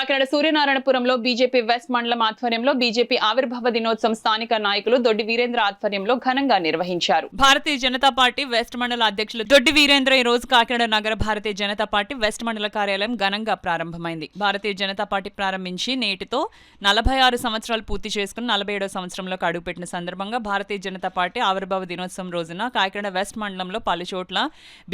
Kakinada సూర్యనారాయణపురంలో BJP west మండలం ఆధ్వర్యంలో BJP ఆవిర్భావ దినోత్సవం స్థానిక నాయకులు దొడ్డి వీరేంద్ర ఆధ్వర్యంలో ఘనంగా నిర్వహించారు. భారతీయ జనతా పార్టీ వెస్ట్ మండల అధ్యక్షులు దొడ్డి వీరేంద్ర ఈ రోజు కాకినాడ నగర భారతీయ జనతా పార్టీ వెస్ట్ మండల కార్యాలయం ఘనంగా ప్రారంభమైంది. భారతీయ జనతా పార్టీ ప్రారంభించి నేటితో 46 సంవత్సరాలు పూర్తి చేసుకుని 47వ సంవత్సరంలోకి అడుగుపెట్టిన సందర్భంగా భారతీయ జనతా పార్టీ ఆవిర్భావ దినోత్సవం రోజున కాకినాడ వెస్ట్ మండలంలో పలు చోట్ల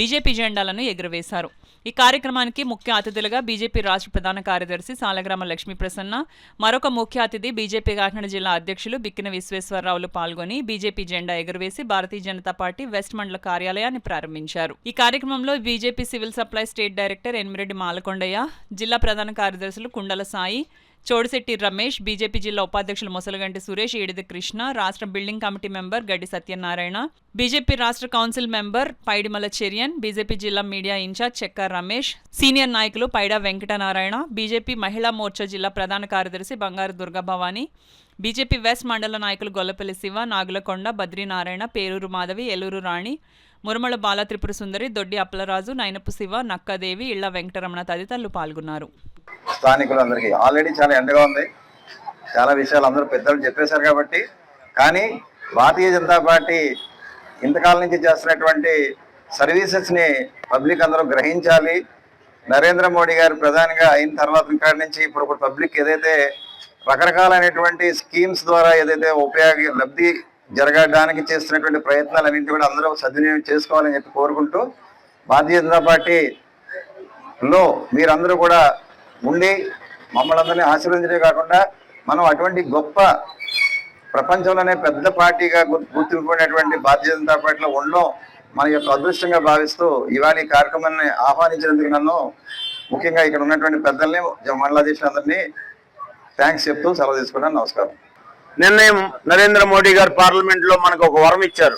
బీజేపీ జెండాలను ఎగురవేశారు. ఈ కార్యక్రమానికి ముఖ్య అతిథులుగా బీజేపీ రాష్ట్ర ప్రధాన కార్యదర్శి సాలగ్రామ లక్ష్మీ ప్రసన్న, మరొక ముఖ్య అతిథి బీజేపీ కాకినాడ జిల్లా అధ్యక్షులు బిక్కిన విశ్వేశ్వరరావులు పాల్గొని బీజేపీ జెండా ఎగురవేసి భారతీయ జనతా పార్టీ వెస్ట్ మండల కార్యాలయాన్ని ప్రారంభించారు. ఈ కార్యక్రమంలో BJP civil supply state director Enimireddy Malakondaiah, జిల్లా ప్రధాన కార్యదర్శులు కుండల సాయి, చోడిశెట్టి రమేష్, బీజేపీ జిల్లా ఉపాధ్యక్షులు మొసలగంటి సురేష్, ఏడిది కృష్ణ, రాష్ట్ర బిల్డింగ్ కమిటీ మెంబర్ గడ్డి సత్యనారాయణ, బీజేపీ రాష్ట్ర కౌన్సిల్ మెంబర్ పైడిమల చెరియన్, బీజేపీ జిల్లా మీడియా ఇన్ఛార్జ్ చెక్క రమేష్, సీనియర్ నాయకులు పైడా వెంకటనారాయణ, బీజేపీ మహిళా మోర్చా జిల్లా ప్రధాన కార్యదర్శి బంగారు దుర్గాభవాని, బీజేపీ వెస్ట్ మండల నాయకులు గొల్లపల్లి శివ, నాగులకొండ, బద్రీనారాయణ, పేరూరు మాధవి, ఏలూరు రాణి, మురమల బాల త్రిపుర సుందరి, దొడ్డి అప్పలరాజు, నైనపు శివ, నక్కదేవి, ఇళ్ల వెంకటరమణ తదితరులు పాల్గొన్నారు. స్థానికులందరికీ ఆల్రెడీ చాలా ఎండగా ఉంది, చాలా విషయాలు అందరూ పెద్దలు చెప్పేశారు కాబట్టి, కానీ భారతీయ జనతా పార్టీ ఇంతకాలం నుంచి చేస్తున్నటువంటి సర్వీసెస్ని పబ్లిక్ అందరూ గ్రహించాలి. నరేంద్ర మోడీ గారు ప్రధానిగా అయిన తర్వాత కాడి నుంచి ఇప్పుడు పబ్లిక్ ఏదైతే రకరకాలైనటువంటి స్కీమ్స్ ద్వారా ఏదైతే లబ్ధి జరగడానికి చేస్తున్నటువంటి ప్రయత్నాలన్నింటి కూడా అందరూ సద్వినియోగం చేసుకోవాలని చెప్పి కోరుకుంటూ, భారతీయ జనతా పార్టీలో మీరందరూ కూడా ఉండి మమ్మల్ని అందరినీ ఆశీర్వదించడమే కాకుండా మనం అటువంటి గొప్ప ప్రపంచంలోనే పెద్ద పార్టీగా గుర్తింపుకునేటువంటి భారతీయ జనతా పార్టీలో ఉండడం మన యొక్క అదృష్టంగా భావిస్తూ ఇవాళ ఈ కార్యక్రమాన్ని ఆహ్వానించినందుకు నన్ను ముఖ్యంగా ఇక్కడ ఉన్నటువంటి పెద్దల్ని మండలాధీశులందరినీ థ్యాంక్స్ చెప్తూ సెలవు తీసుకున్నాను. నమస్కారం. నిన్న నరేంద్ర మోడీ గారు పార్లమెంట్ లో మనకు ఒక వరం ఇచ్చారు.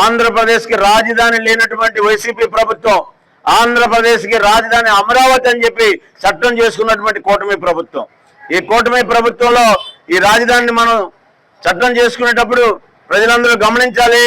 ఆంధ్రప్రదేశ్ కి రాజధాని లేనటువంటి వైసీపీ ప్రభుత్వం ఆంధ్రప్రదేశ్ కి రాజధాని అమరావతి అని చెప్పి చట్టం చేసుకున్నటువంటి కూటమి ప్రభుత్వం. ఈ కూటమి ప్రభుత్వంలో ఈ రాజధానిని మనం చట్టం చేసుకునేటప్పుడు ప్రజలందరూ గమనించాలి.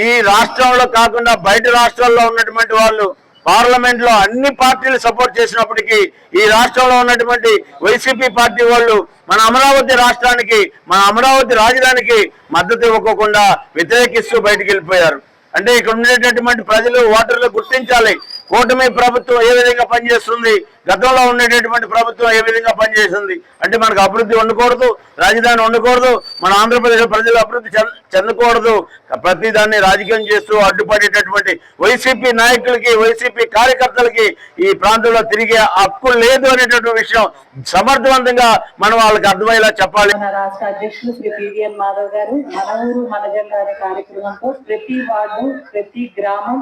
ఈ రాష్ట్రంలో కాకుండా బయట రాష్ట్రాల్లో ఉన్నటువంటి వాళ్ళు పార్లమెంట్ లో అన్ని పార్టీలు సపోర్ట్ చేసినప్పటికీ ఈ రాష్ట్రంలో ఉన్నటువంటి వైసీపీ పార్టీ వాళ్ళు మన అమరావతి రాష్ట్రానికి, మన అమరావతి రాజధానికి మద్దతు ఇవ్వకోకుండా వ్యతిరేకిస్తూ బయటికి వెళ్ళిపోయారు. అంటే ఇక్కడ ఉండేటటువంటి ప్రజలు, ఓటర్లు గుర్తించాలి కూటమి ప్రభుత్వం ఏ విధంగా పనిచేస్తుంది, గతంలో ఉండేటటువంటి ప్రభుత్వం ఏ విధంగా పనిచేస్తుంది. అంటే మనకు అభివృద్ధి ఉండకూడదు, రాజధాని ఉండకూడదు, మన ఆంధ్రప్రదేశ్ ప్రజలు అభివృద్ధి చెందకూడదు. ప్రతి దాన్ని రాజకీయం చేస్తూ అడ్డుపడేటటువంటి వైసీపీ నాయకులకి, వైసీపీ కార్యకర్తలకి ఈ ప్రాంతంలో తిరిగే హక్కు లేదు అనేటటువంటి విషయం సమర్థవంతంగా మనం వాళ్ళకి అర్థమయ్యేలా చెప్పాలి. మన రాష్ట్ర అధ్యక్షులు శ్రీ పివిఎన్ మాధవ్ గారు మన ఊరు మన జెండా అనే కార్యక్రమంతో ప్రతి వార్డు, ప్రతి గ్రామం,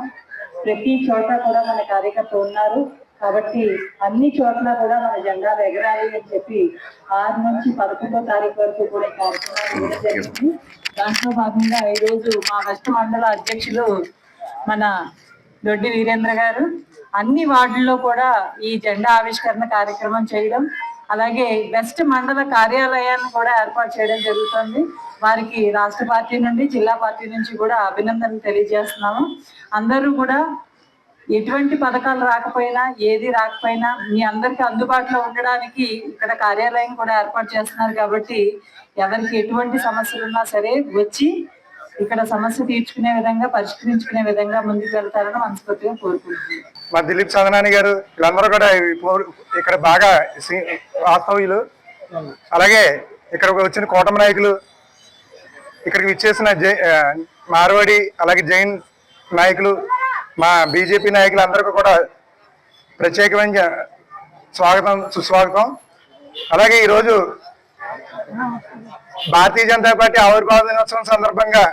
ప్రతి చోట కూడా మన కార్యకర్త ఉన్నారు. కాబట్టి అన్ని చోట్ల కూడా మన జెండాలు ఎగరాలి అని చెప్పి 6 నుంచి 11వ తారీఖు వరకు కూడా ఈ కార్యక్రమాలు జరిగింది. దాంట్లో భాగంగా ఈరోజు మా వెస్ట్ మండల అధ్యక్షులు మన దొడ్డి వీరేంద్ర గారు అన్ని వార్డుల్లో కూడా ఈ జెండా ఆవిష్కరణ కార్యక్రమం చేయడం, అలాగే వెస్ట్ మండల కార్యాలయాన్ని కూడా ఏర్పాటు చేయడం జరుగుతుంది. వారికి రాష్ట్ర పార్టీ నుండి, జిల్లా పార్టీ నుంచి కూడా అభినందనలు తెలియజేస్తున్నాము. అందరూ కూడా ఎటువంటి పథకాలు రాకపోయినా, ఏది రాకపోయినా మీ అందరికీ అందుబాటులో ఉండడానికి ఇక్కడ కార్యాలయం కూడా ఏర్పాటు చేస్తున్నారు. కాబట్టి ఎవరికి ఎటువంటి సమస్యలు ఉన్నా సరే వచ్చి ఇక్కడ సమస్య తీర్చుకునే విధంగా, పరిష్కరించుకునే విధంగా ముందుకు వెళ్తారని మనస్ఫూర్తిగా కోరుకుంటున్నాను. మా దిలీప్ సందనాని గారు వీళ్ళందరూ కూడా ఇక్కడ బాగా వాస్తవ్యులు. అలాగే ఇక్కడికి వచ్చిన కూటమి నాయకులు, ఇక్కడికి విచ్చేసిన మార్వాడి, అలాగే జైన్ నాయకులు, మా బీజేపీ నాయకులు అందరికీ కూడా ప్రత్యేకమైన స్వాగతం, సుస్వాగతం. అలాగే ఈరోజు భారతీయ జనతా పార్టీ ఆవిర్భావ దినోత్సవం సందర్భంగా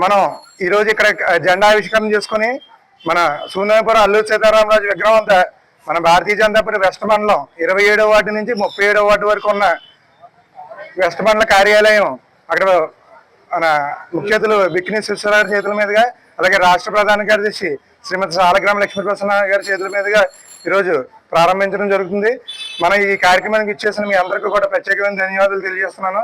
మనం ఈరోజు ఇక్కడ జెండా ఆవిష్కరణ చేసుకుని మన సూర్యనారాయణపురం అల్లూరి సీతారామరాజు విగ్రహం అంతా మన భారతీయ జనతా పార్టీ వెస్ట్ మండలం 27వ వార్డు నుంచి 37వ వార్డు వరకు ఉన్న వెస్ట్ మండల కార్యాలయం అక్కడ మన ముఖ్య అతిథులు బిక్కిన విశ్వేశ్వరరావు చేతుల మీదుగా, అలాగే రాష్ట్ర ప్రధాన కార్యదర్శి శ్రీమతి సాలగ్రామ లక్ష్మీ ప్రసన్న గారి చేతుల మీదుగా ఈరోజు ప్రారంభించడం జరుగుతుంది. మన ఈ కార్యక్రమానికి ఇచ్చేసిన మీ అందరికీ కూడా ప్రత్యేకమైన ధన్యవాదాలు తెలియజేస్తున్నాను.